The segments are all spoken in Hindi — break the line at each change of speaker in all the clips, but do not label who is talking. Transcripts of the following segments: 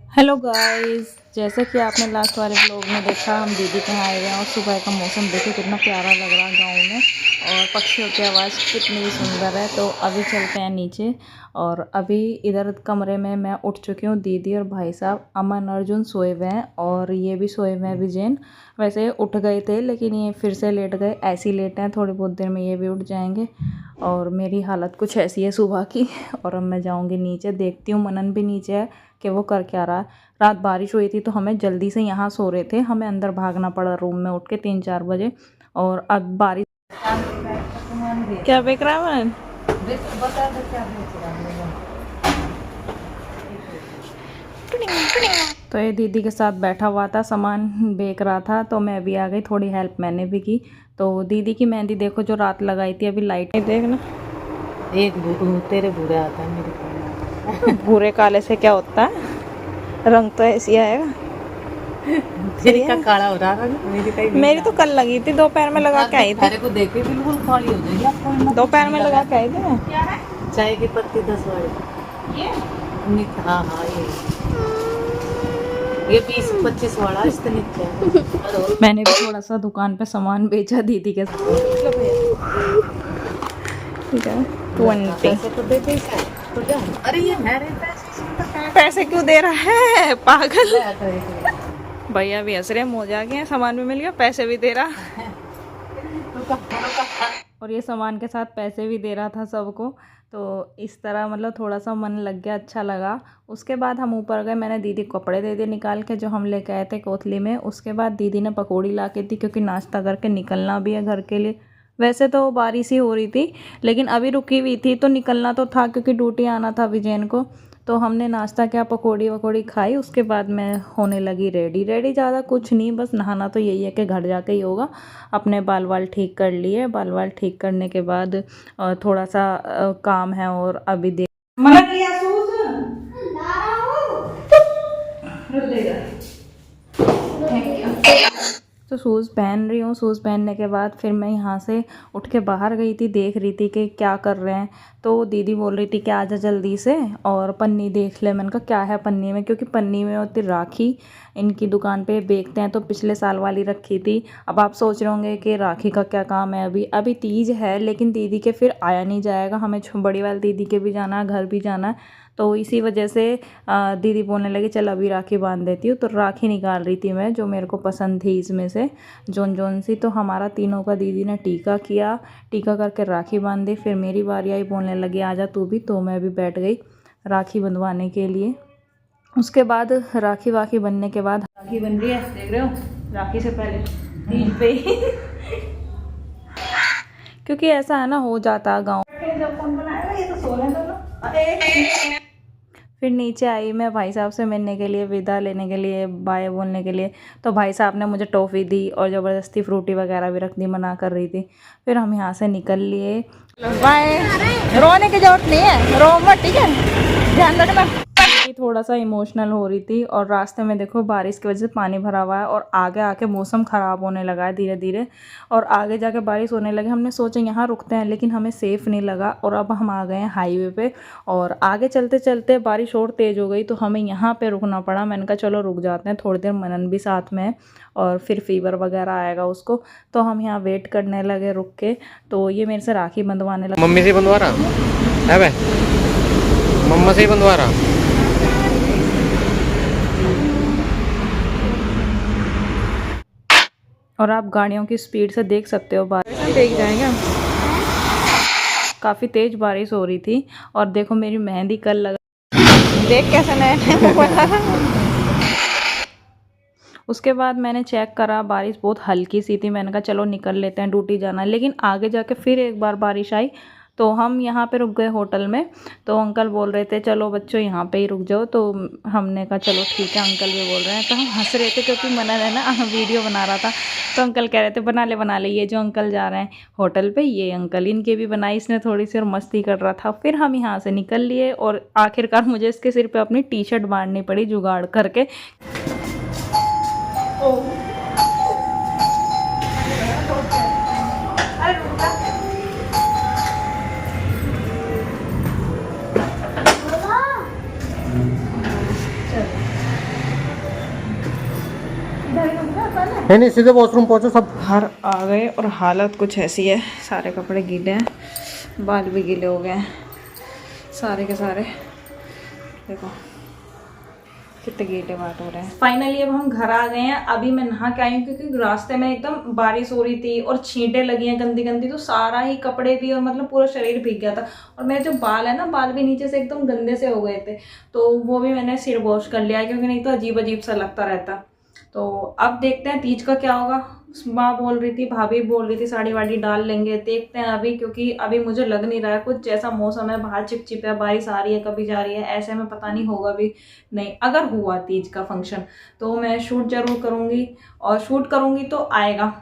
हेलो गाइस, जैसे कि आपने लास्ट वाले व्लॉग में देखा, हम दीदी के यहाँ आए हुए हैं और सुबह का मौसम देखो कितना प्यारा लग रहा है गाँव में। और पक्षियों की आवाज़ कितनी सुंदर है। तो अभी चलते हैं नीचे। और अभी इधर कमरे में मैं उठ चुकी हूँ। दीदी और भाई साहब अमन अर्जुन सोए हुए हैं और ये भी सोए हुए हैं विजयन। वैसे उठ गए थे लेकिन ये फिर से लेट गए, ऐसे ही लेटे हैं। थोड़ी बहुत देर में ये भी उठ जाएंगे। और मेरी हालत कुछ ऐसी है सुबह की। और अब मैं जाऊँगी नीचे, देखती हूँ मनन भी नीचे है कि वो कर क्या रहा है। रात बारिश हुई थी तो हमें जल्दी से यहाँ सो रहे थे, हमें अंदर भागना पड़ा रूम में उठ के 3-4 बजे। और अब बारिश। क्या बेच रहा है मन? तो ये दीदी के साथ बैठा हुआ था, सामान बेच रहा था, तो मैं भी आ गई, थोड़ी हेल्प मैंने भी की। तो दीदी की मेहंदी देखो जो रात लगाई थी, अभी लाइट नहीं देखना।
एक तेरे बुरे आता है, मेरे काले
भूरे काले से क्या होता है, रंग तो ऐसी आएगा।
तेरी का काला हो रहा है,
मेरी तो कल लगी थी, दोपहर में लगा के आई थी।
तेरे को देख के बिल्कुल काली हो जाएगी आपको।
दोपहर में लगा के आई थी मैं।
चाय की पत्ती 10 वाली ये। हाँ हाँ, ये 20-25 वाला इतनी है।
मैंने भी थोड़ा सा दुकान पे सामान बेचा दीदी के साथ। ठीक है 20।
अरे ये मेरे
पैसे क्यों दे रहा है पागल। भैया भी हंस रहे, मौजा गए, सामान भी मिल गया, पैसे भी दे रहा। और ये सामान के साथ पैसे भी दे रहा था सबको। तो इस तरह मतलब थोड़ा सा मन लग गया, अच्छा लगा। उसके बाद हम ऊपर गए, मैंने दीदी को कपड़े दे दिए निकाल के जो हम लेके आए थे कोतली में। उसके बाद दीदी ने पकौड़ी ला के दी, क्योंकि नाश्ता करके निकलना भी है घर के लिए। वैसे तो बारिश ही हो रही थी लेकिन अभी रुकी हुई थी तो निकलना तो था, क्योंकि ड्यूटी आना था विजयन को। तो हमने नाश्ता किया, पकौड़ी वकौड़ी खाई। उसके बाद मैं होने लगी रेडी। ज़्यादा कुछ नहीं, बस नहाना तो यही है कि घर जाके ही होगा। अपने बाल वाल ठीक कर लिए, बाल वाल ठीक करने के बाद थोड़ा सा काम है। और अभी देख मना किया तो शूज़ पहन रही हूँ। शूज़ पहनने के बाद फिर मैं यहाँ से उठ के बाहर गई थी, देख रही थी कि क्या कर रहे हैं। तो दीदी बोल रही थी कि आजा जल्दी से और पन्नी देख ले। मैंने कहा क्या है पन्नी में, क्योंकि पन्नी में होती राखी, इनकी दुकान पे बेचते हैं। तो पिछले साल वाली रखी थी। अब आप सोच रहे होंगे कि राखी का क्या काम है। अभी अभी तीज है लेकिन दीदी के फिर आया नहीं जाएगा, हमें बड़ी वाली दीदी के भी जाना है, घर भी जाना है। तो इसी वजह से दीदी बोलने लगी चल अभी राखी बांध देती हूँ। तो राखी निकाल रही थी मैं, जो मेरे को पसंद थी इसमें से जोन जोन सी। तो हमारा तीनों का दीदी ने टीका किया, टीका करके राखी बांध दी। फिर मेरी बारी आई, बोलने लगी आजा तू भी। तो मैं भी बैठ गई राखी बंधवाने के लिए। उसके बाद राखी वाखी बनने के बाद राखी बन रही है, देख रहे हो, राखी से पहले तीज पे ही क्योंकि ऐसा है ना, हो जाता है गाँव। जब कौन बनाएगा, ये तो सोने दो ना। फिर नीचे आई मैं भाई साहब से मिलने के लिए, विदा लेने के लिए, बाय बोलने के लिए। तो भाई साहब ने मुझे टॉफ़ी दी और ज़बरदस्ती फ्रूटी वगैरह भी रख दी, मना कर रही थी। फिर हम यहाँ से निकल लिए। बाय। रोने की जरूरत नहीं है, रो मत, ठीक है, ध्यान रखना। थोड़ा सा इमोशनल हो रही थी। और रास्ते में देखो बारिश की वजह से पानी भरा हुआ है और आगे आके मौसम ख़राब होने लगा है धीरे धीरे। और आगे जाके बारिश होने लगी। हमने सोचा यहाँ रुकते हैं लेकिन हमें सेफ़ नहीं लगा। और अब हम आ गए हैं हाईवे पे। और आगे चलते चलते बारिश और तेज़ हो गई तो हमें यहाँ पे रुकना पड़ा। मैंने कहा चलो रुक जाते हैं थोड़ी देर, मनन भी साथ में है और फिर फीवर वगैरह आएगा उसको। तो हम यहाँ वेट करने लगे रुक के। तो ये मेरे से राखी बंधवाने लगा।
मम्मी से बंधवा रहा है बे, मम्मा से ही बंधवा रहा।
और आप गाड़ियों की स्पीड से देख सकते हो, बारिश देख जाएंगे, काफ़ी तेज़ बारिश हो रही थी। और देखो मेरी मेहंदी कल लगा, देख कैसे नए उसके बाद मैंने चेक करा, बारिश बहुत हल्की सी थी। मैंने कहा चलो निकल लेते हैं, ड्यूटी जाना है। लेकिन आगे जाके फिर एक बार बारिश आई। तो हम यहाँ पे रुक गए होटल में। तो अंकल बोल रहे थे चलो बच्चों यहाँ पे ही रुक जाओ। तो हमने कहा चलो ठीक है, अंकल भी बोल रहे हैं। तो हम हंस रहे थे क्योंकि मनन है ना वीडियो बना रहा था। तो अंकल कह रहे थे बना ले, ये जो अंकल जा रहे हैं होटल पे, ये अंकल, इनके भी बनाई। इसने थोड़ी सी और मस्ती कर रहा था। फिर हम यहाँ से निकल लिए और आखिरकार मुझे इसके सिर पे अपनी टी शर्ट बांधनी पड़ी जुगाड़ करके।
नहीं नहीं सीधे वॉशरूम पहुंचो सब।
घर आ गए और हालत कुछ ऐसी है, सारे कपड़े गीले हैं, बाल भी गीले हो गए हैं सारे के सारे, देखो कितने गीले बाल हो रहे हैं। फाइनली अब हम घर आ गए हैं। अभी मैं नहा के आई हूँ क्योंकि रास्ते में एकदम बारिश हो रही थी और छींटे लगी हैं गंदी गंदी, तो सारा ही कपड़े भी और मतलब पूरा शरीर भीग गया था। और मेरे जो बाल है ना, बाल भी नीचे से एकदम गंदे से हो गए थे, तो वो भी मैंने सिर वॉश कर लिया क्योंकि नहीं तो अजीब अजीब सा लगता रहता। तो अब देखते हैं तीज का क्या होगा। माँ बोल रही थी, भाभी बोल रही थी साड़ी वाड़ी डाल लेंगे, देखते हैं अभी, क्योंकि अभी मुझे लग नहीं रहा है कुछ, जैसा मौसम है बाहर चिपचिप है, बारिश आ रही है कभी जा रही है, ऐसे में पता नहीं होगा भी नहीं। अगर हुआ तीज का फंक्शन तो मैं शूट जरूर करूँगी, और शूट करूँगी तो आएगा,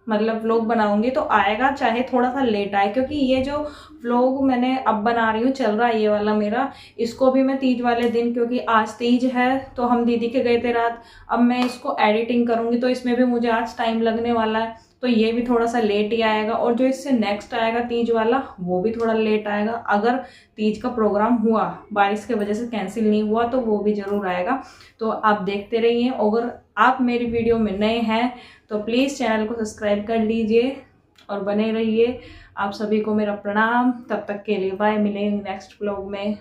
मतलब व्लॉग बनाऊंगी तो आएगा, चाहे थोड़ा सा लेट आए, क्योंकि ये जो व्लॉग मैंने अब बना रही हूँ चल रहा है ये वाला मेरा, इसको भी मैं तीज वाले दिन, क्योंकि आज तीज है तो हम दीदी के गए थे रात, अब मैं इसको एडिटिंग करूँगी तो इसमें भी मुझे आज टाइम लगने वाला है, तो ये भी थोड़ा सा लेट ही आएगा। और जो इससे नेक्स्ट आएगा तीज वाला वो भी थोड़ा लेट आएगा। अगर तीज का प्रोग्राम हुआ, बारिश की वजह से कैंसिल नहीं हुआ, तो वो भी ज़रूर आएगा। तो आप देखते रहिए। अगर आप मेरी वीडियो में नए हैं तो प्लीज़ चैनल को सब्सक्राइब कर लीजिए और बने रहिए। आप सभी को मेरा प्रणाम। तब तक के लिए बाय, मिलेंगे नेक्स्ट व्लॉग में।